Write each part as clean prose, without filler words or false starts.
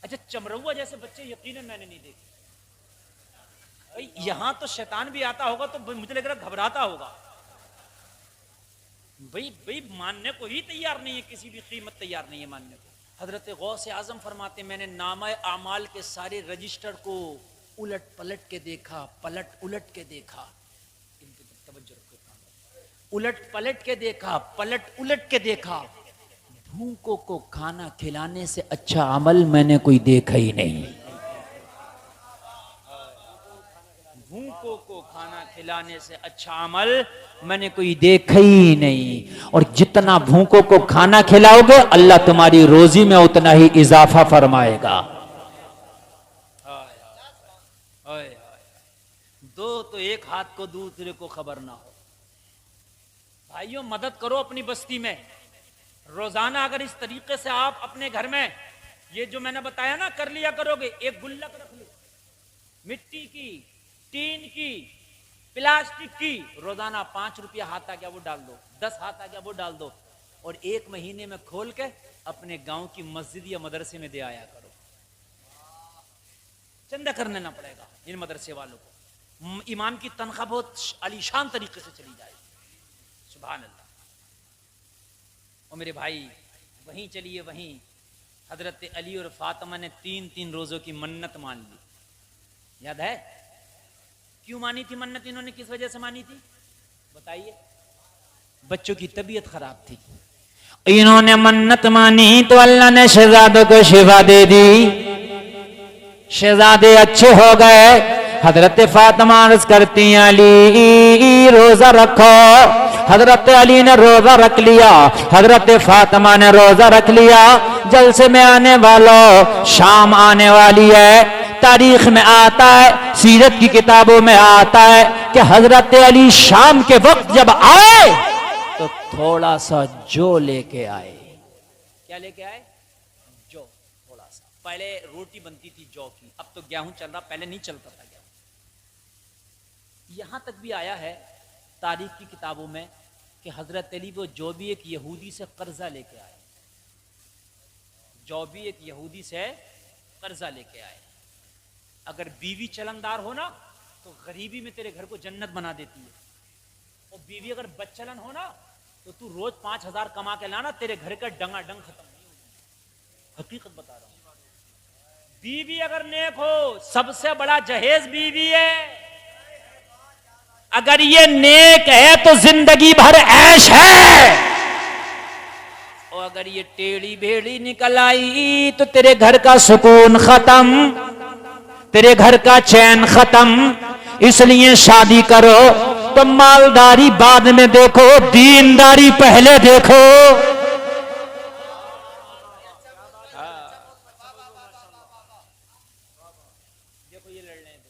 अच्छा, चमरौआ जैसे बच्चे यकीनन मैंने नहीं देखे। यहां तो शैतान भी आता होगा तो मुझे लग रहा घबराता होगा। भाई भाई मानने को ही तैयार नहीं है, किसी भी कीमत तैयार नहीं है मानने को। हजरत गौसे आजम फरमाते, मैंने नामा आमाल के सारे रजिस्टर को उलट पलट के देखा, पलट उलट के देखा। इन पे तवज्जो रखो, उलट पलट के देखा, पलट उलट के देखा। भूखों को खाना खिलाने से अच्छा अमल मैंने कोई देखा ही नहीं। भूखों को खाना खिलाने से अच्छा अमल मैंने कोई देखा ही नहीं। और जितना भूखों को खाना खिलाओगे अल्लाह तुम्हारी रोजी में उतना ही इजाफा फरमाएगा। दो तो एक हाथ को दूसरे को खबर ना हो। भाइयों, मदद करो अपनी बस्ती में। रोजाना अगर इस तरीके से आप अपने घर में ये जो मैंने बताया ना कर लिया करोगे, एक गुल्लक रख लो, मिट्टी की, टीन की, प्लास्टिक की, रोजाना 5 रुपया हाथ आ गया वो डाल दो, 10 हाथ आ गया वो डाल दो, और 1 महीने में खोल के अपने गांव की मस्जिद या मदरसे में दे आया करो। चंदा करने ना पड़ेगा इन मदरसे वालों को। इमाम की तनख्वाह बहुत आलीशान तरीके से चली जाएगी। सुभान अल्लाह। और मेरे भाई वहीं चलिए, वहीं हजरत अली और फातिमा ने 3-3 रोजों की मन्नत मान ली। याद है क्यों मानी थी मन्नत इन्होंने, किस वजह से मानी थी बताइए? बच्चों की तबीयत खराब थी, इन्होंने मन्नत मानी तो अल्लाह ने शहजादों को शिफा दे दी, शहजादे अच्छे हो गए। हजरत फातिमा अर्ज करती हैं, अली रोजा रखो। हजरत अली ने रोजा रख लिया, हजरत फातिमा ने रोजा रख लिया। जलसे में आने वालों, शाम आने वाली है। तारीख में आता है, सीरत की किताबों में आता है कि हजरत अली शाम के वक्त जब आए तो थोड़ा सा जौ लेके आए। क्या लेके आए? जौ, थोड़ा सा। पहले रोटी बनती थी जौ की, अब तो गेहूं चल रहा, पहले नहीं चलता था गेहूं। यहां तक भी आया है तारीख की किताबों में कि हजरत अली वो जो भी एक यहूदी से कर्जा लेके आए, जो भी एक यहूदी से कर्जा लेके आए। अगर बीवी चलनदार हो ना तो गरीबी में तेरे घर को जन्नत बना देती है, और बीवी अगर बदचलन हो ना तो तू रोज 5,000 कमा के लाना, तेरे घर का डंगा डंग खत्म नहीं होगा। हकीकत बता रहा हूं। बीवी अगर नेक हो, सबसे बड़ा जहेज बीवी है। अगर ये नेक है तो जिंदगी भर ऐश है, और अगर ये टेढ़ी बेड़ी निकल आई तो तेरे घर का सुकून खत्म, तेरे घर का चैन खत्म। इसलिए शादी करो तो मालदारी बाद में देखो, दीनदारी पहले देखो। देखो ये लड़ रहे हैं।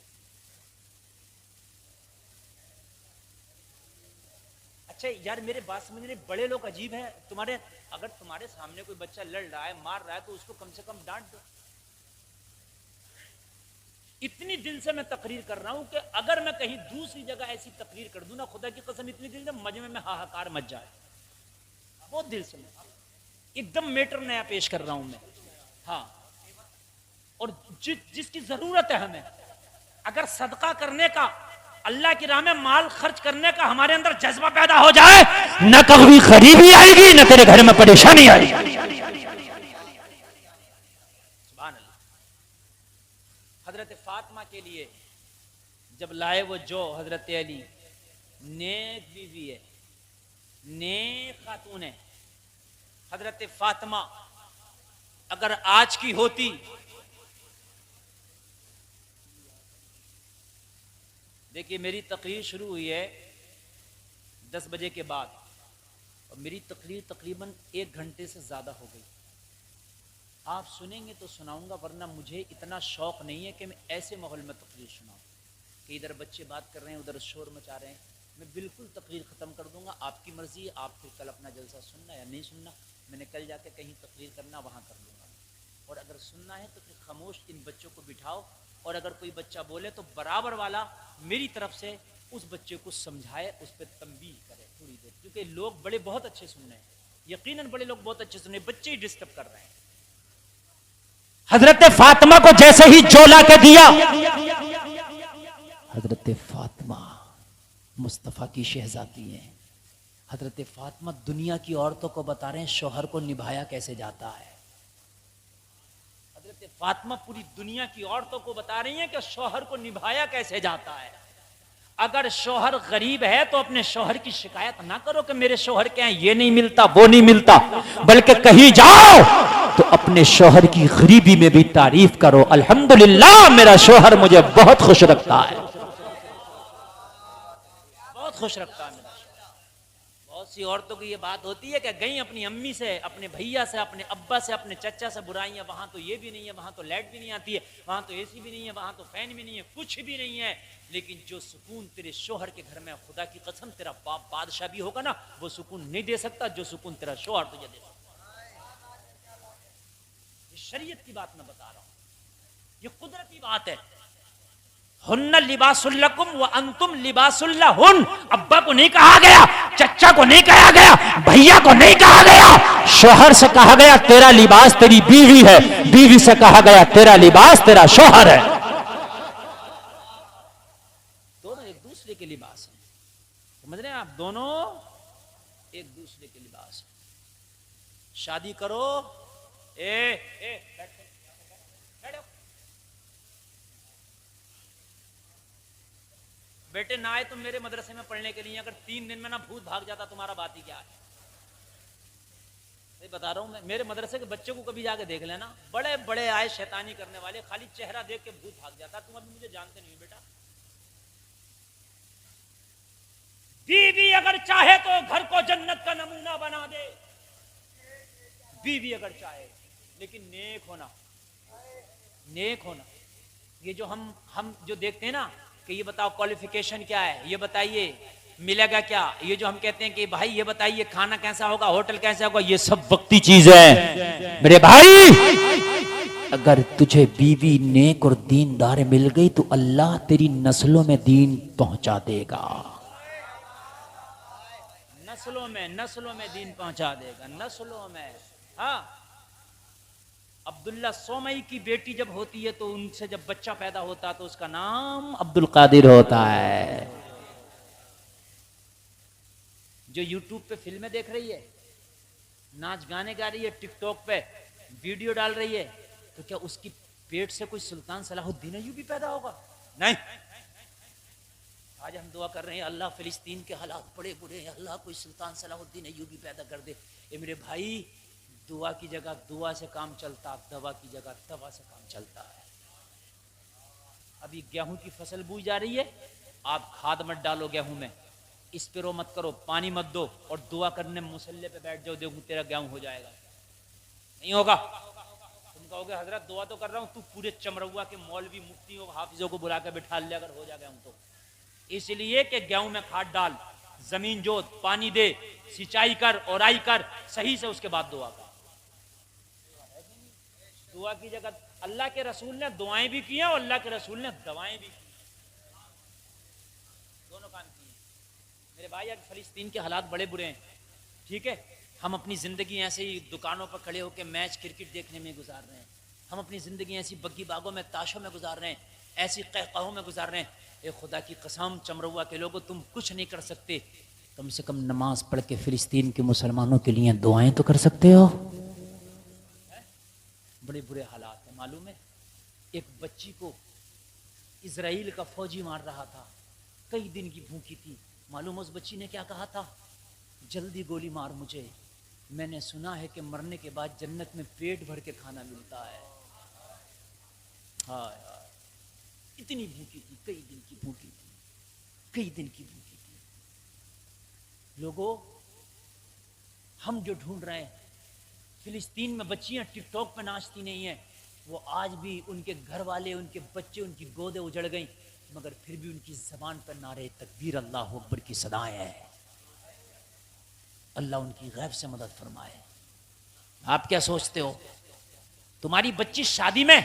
अच्छा यार, मेरे बात समझने, बड़े लोग अजीब हैं। तुम्हारे अगर तुम्हारे सामने कोई बच्चा लड़ रहा है, मार रहा है, तो उसको कम से कम डांट दो। इतनी दिल से मैं तकरीर कर रहा हूं कि अगर मैं कहीं दूसरी जगह ऐसी तकरीर कर दूं ना, खुदा की कसम इतनी दिल से मजमे में हाहाकार मच जाए। बहुत दिल से मैं एकदम मैटर नया पेश कर रहा हूं मैं। हाँ, और जिसकी जरूरत है हमें, अगर सदका करने का, अल्लाह की राह में माल खर्च करने का हमारे अंदर जज्बा पैदा हो जाए, न कभी गरीबी आएगी, न तेरे घर में परेशानी आएगी। हजरत फातिमा के लिए जब लाए वो जो, हजरत अली नेक बीवी है, नेक खातून है। हजरत फातिमा अगर आज की होती, देखिए मेरी तकरीर शुरू हुई है 10 बजे के बाद, और मेरी तकरीर तकरीबन 1 घंटे से ज्यादा हो गई। आप सुनेंगे तो सुनाऊंगा, वरना मुझे इतना शौक नहीं है कि मैं ऐसे माहौल में तकरीर सुनाऊं कि इधर बच्चे बात कर रहे हैं, उधर शोर मचा रहे हैं। मैं बिल्कुल तकरीर ख़त्म कर दूंगा। आपकी मर्जी है, आप फिर कल अपना जलसा सुनना या नहीं सुनना। मैंने कल जाके कहीं तकरीर करना, वहाँ कर लूँगा। और अगर सुनना है तो फिर खामोश इन बच्चों को बिठाओ, और अगर कोई बच्चा बोले तो बराबर वाला मेरी तरफ से उस बच्चे को समझाए, उस पर तंबीह करे थोड़ी देर, क्योंकि लोग बड़े बहुत अच्छे सुन रहे हैं, यकीनन बड़े लोग बहुत अच्छे सुन रहे हैं, बच्चे ही डिस्टर्ब कर रहे हैं। हजरत फातिमा को जैसे ही जोला के दिया, हजरत फातिमा मुस्तफा की शहजादी हैं, हजरत फातिमा दुनिया की औरतों को बता रहे हैं शौहर को निभाया कैसे जाता है। हजरत फातिमा पूरी दुनिया की औरतों को बता रही हैं कि शौहर को निभाया कैसे जाता है। अगर शौहर गरीब है तो अपने शौहर की शिकायत ना करो कि मेरे शौहर के यहाँ ये नहीं मिलता वो नहीं मिलता, बल्कि कहीं जाओ तो अपने शौहर की गरीबी में भी तारीफ करो, अल्हम्दुलिल्लाह मेरा शौहर मुझे बहुत खुश रखता है, बहुत खुश रखता है मेरा शौहर। बहुत सी औरतों की ये बात होती है कि गई अपनी अम्मी से, अपने भैया से, अपने अब्बा से, अपने चचा से बुराइयां, वहां तो ये भी नहीं है, वहां तो लाइट भी नहीं आती है, वहां तो एसी भी नहीं है, वहां तो फैन भी नहीं है, कुछ भी नहीं है, लेकिन जो सुकून तेरे शौहर के घर में, खुदा की कसम तेरा बाप बादशाह भी होगा ना, वो सुकून नहीं दे सकता जो सुकून तेरा शौहर तुझे दे सकता। ये शरीयत की बात मैं बता रहा हूं, ये कुदरती बात है। हुन्ना लिबासुल्लकुम व अंतुम लिबासुल्लहुन। अब्बा को नहीं कहा गया, चचा को नहीं कहा गया, भैया को नहीं कहा गया, शौहर से कहा गया तेरा लिबास तेरी बीवी है, बीवी से कहा गया तेरा लिबास तेरा शौहर है। दोनों एक दूसरे के लिबास हैं, समझ रहे हैं आप, दोनों एक दूसरे के लिबास हैं। शादी करो, बेटे ना आए तुम मेरे मदरसे में पढ़ने के लिए, अगर 3 दिन में ना भूत भाग जाता तुम्हारा बात ही क्या है। नहीं बता रहा हूं मैं, मेरे मदरसे के बच्चे को कभी जाके देख लेना, बड़े बड़े आए शैतानी करने वाले, खाली चेहरा देख के भूत भाग जाता। तुम अभी मुझे जानते नहीं बेटा। बीवी अगर चाहे तो घर को जन्नत का नमूना बना दे, बीवी अगर चाहे, लेकिन नेक होना, नेक होना। ये जो हम जो देखते हैं ना कि ये बताओ क्वालिफिकेशन क्या है, ये बताइए मिलेगा क्या, ये जो हम कहते हैं कि भाई ये बताइए खाना कैसा होगा, होटल कैसा होगा, ये सब वक्ती चीज है मेरे भाई। अगर तुझे बीवी नेक और दीनदार मिल गई तो अल्लाह तेरी नस्लों में दीन पहुंचा देगा, नस्लों में दीन पहुंचा देगा, नस्लों में। हाँ, अब्दुल्ला सोमई की बेटी जब होती है तो उनसे जब बच्चा पैदा होता है तो उसका नाम अब्दुल कादिर होता है। जो यूट्यूब पे फिल्में देख रही है, नाच गाने गा रही है, टिकटॉक पे वीडियो डाल रही है, तो क्या उसकी पेट से कोई सुल्तान सलाहुद्दीन अय्यूबी पैदा होगा? नहीं। आज हम दुआ कर रहे हैं अल्लाह फिलिस्तीन के हालात बड़े बुरे हैं, अल्लाह कोई सुल्तान सलाहुद्दीन अय्यूबी पैदा कर दे। ए मेरे भाई, दुआ की जगह दुआ से काम चलता, दवा की जगह दवा से काम चलता है। अभी गेहूं की फसल बूई जा रही है, आप खाद मत डालो गेहूं में, स्प्रे मत करो, पानी मत दो, और दुआ करने मुसल्ले पे बैठ जाओ, देखो तेरा गेहूं हो जाएगा। नहीं होगा। तुम कहोगे हजरत दुआ तो कर रहा हूं, तू पूरे चमरौआ के मौलवी मुफ्तियों हाफिजों को बुला के बिठा ले अगर हो जाए गेहूं तो। इसलिए कि गेहूं में खाद डाल, जमीन जोत, पानी दे, सिंचाई कर, ओराई कर, सही से उसके बाद दुआ कर। दुआ की जगह अल्लाह के रसूल ने दुआएं भी की हैं और अल्लाह के रसूल ने दवाएं भी की, दोनों काम किए। मेरे भाई, आज फिलिस्तीन के हालात बड़े बुरे हैं, ठीक है। हम अपनी जिंदगी ऐसे ही दुकानों पर खड़े होकर मैच क्रिकेट देखने में गुजार रहे हैं, हम अपनी जिंदगी ऐसी बग्गी बागों में ताशों में गुजार रहे हैं, ऐसी कहकाहों में गुजार रहे हैं। ए खुदा की कसम चमरौआ के लोगों, तुम कुछ नहीं कर सकते, कम से कम नमाज पढ़ के फिलिस्तीन के मुसलमानों के लिए दुआएं तो कर सकते हो। बड़े बुरे हालात हैं, मालूम है। एक बच्ची को इजराइल का फौजी मार रहा था, कई दिन की भूखी थी, मालूम उस बच्ची ने क्या कहा था? जल्दी गोली मार मुझे, मैंने सुना है कि मरने के बाद जन्नत में पेट भर के खाना मिलता है। हाँ यार, इतनी भूखी थी, कई दिन की भूखी थी, कई दिन की भूखी थी। लोगों, हम जो ढूंढ रहे हैं, फिलिस्तीन में बच्चियां टिकटॉक पे नाचती नहीं है, वो आज भी उनके घर वाले, उनके बच्चे, उनकी गोदें उजड़ गई, मगर फिर भी उनकी जबान पर नारे तकबीर अल्लाह अकबर की सदाएं हैं। अल्लाह उनकी गैब से मदद फरमाए। आप क्या सोचते हो? तुम्हारी बच्ची शादी में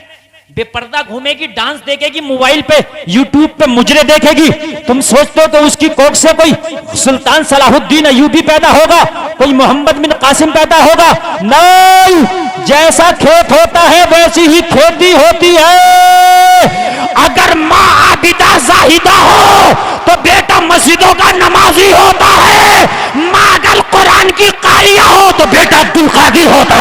बेपर्दा घूमेगी, डांस देखेगी, मोबाइल पे यूट्यूब पे मुजरे देखेगी, तुम सोचते हो तो उसकी कोख से कोई सुल्तान सलाहुद्दीन अय्यूबी पैदा होगा, कोई मोहम्मद बिन कासिम पैदा होगा? नहीं, जैसा खेत होता है वैसी ही खेती होती है। अगर माँ आबिदा जाहिदा हो तो बेटा मस्जिदों का नमाजी होता है। माँ अगर कुरान की कारिया हो तो बेटा अब्दुल कादिर होता